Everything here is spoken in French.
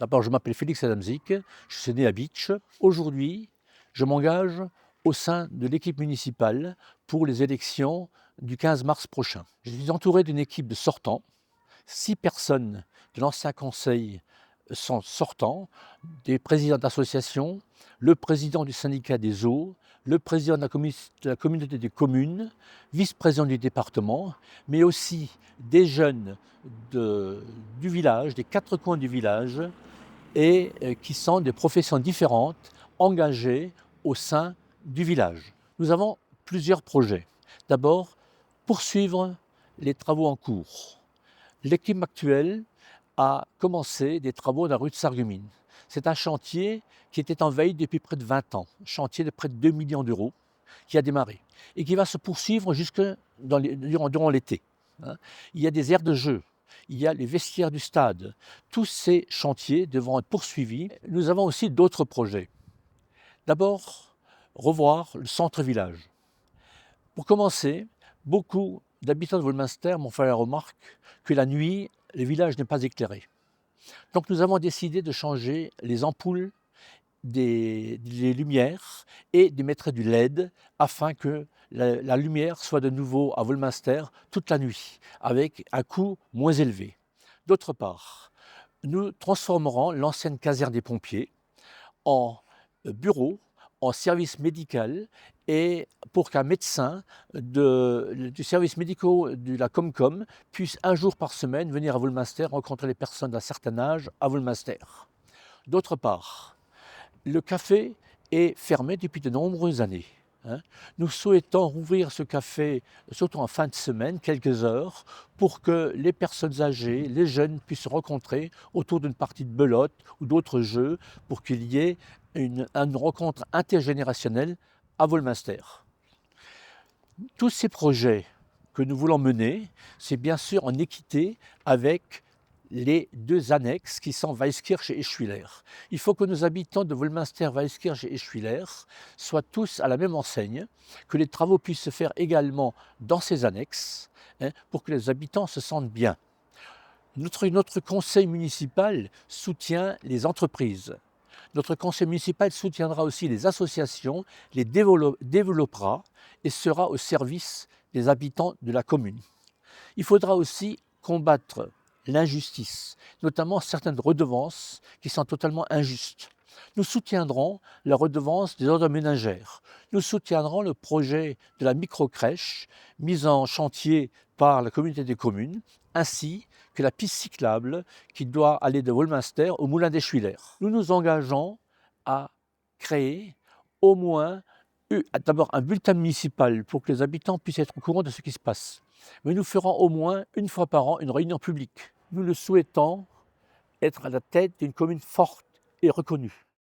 D'abord, je m'appelle Félix Adamzik, je suis né à Bitche. Aujourd'hui, je m'engage au sein de l'équipe municipale pour les élections du 15 mars prochain. Je suis entouré d'une équipe de sortants. 6 personnes de l'ancien conseil sont sortants, des présidents d'associations, le président du syndicat des eaux, le président de la communauté des communes, vice-président du département, mais aussi des jeunes du village, des 4 coins du village, et qui sont des professions différentes engagées au sein du village. Nous avons plusieurs projets. D'abord, poursuivre les travaux en cours. L'équipe actuelle a commencé des travaux dans la rue de Sarreguemines. C'est un chantier qui était en veille depuis près de 20 ans, un chantier de près de 2 millions d'euros qui a démarré et qui va se poursuivre durant l'été. Il y a des aires de jeu, il y a les vestiaires du stade. Tous ces chantiers devront être poursuivis. Nous avons aussi d'autres projets. D'abord, revoir le centre-village. Pour commencer, beaucoup d'habitants de Wolminster m'ont fait la remarque que la nuit, le village n'est pas éclairé. Donc nous avons décidé de changer les ampoules des lumières et de mettre du LED afin que la lumière soit de nouveau à Wolminster toute la nuit, avec un coût moins élevé. D'autre part, nous transformerons l'ancienne caserne des pompiers en bureau, en service médical, et pour qu'un médecin du service médical de la Comcom puisse un jour par semaine venir à Wolminster rencontrer les personnes d'un certain âge à Wolminster. D'autre part, le café est fermé depuis de nombreuses années. Nous souhaitons rouvrir ce café, surtout en fin de semaine, quelques heures, pour que les personnes âgées, les jeunes puissent se rencontrer autour d'une partie de belote ou d'autres jeux, pour qu'il y ait une rencontre intergénérationnelle à Wolminster. Tous ces projets que nous voulons mener, c'est bien sûr en équité avec les 2 annexes qui sont Weiskirch et Eschwiller. Il faut que nos habitants de Wolminster, Weiskirch et Eschwiller soient tous à la même enseigne, que les travaux puissent se faire également dans ces annexes, pour que les habitants se sentent bien. Notre conseil municipal soutient les entreprises. Notre conseil municipal soutiendra aussi les associations, les développera et sera au service des habitants de la commune. Il faudra aussi combattre l'injustice, notamment certaines redevances qui sont totalement injustes. Nous soutiendrons la redevance des ordres ménagères. Nous soutiendrons le projet de la microcrèche mise en chantier par la communauté des communes, ainsi que la piste cyclable qui doit aller de Wolminster au Moulin d'Eschwiller. Nous nous engageons à créer au moins d'abord un bulletin municipal pour que les habitants puissent être au courant de ce qui se passe. Mais nous ferons au moins une fois par an une réunion publique. Nous le souhaitons être à la tête d'une commune forte et reconnue.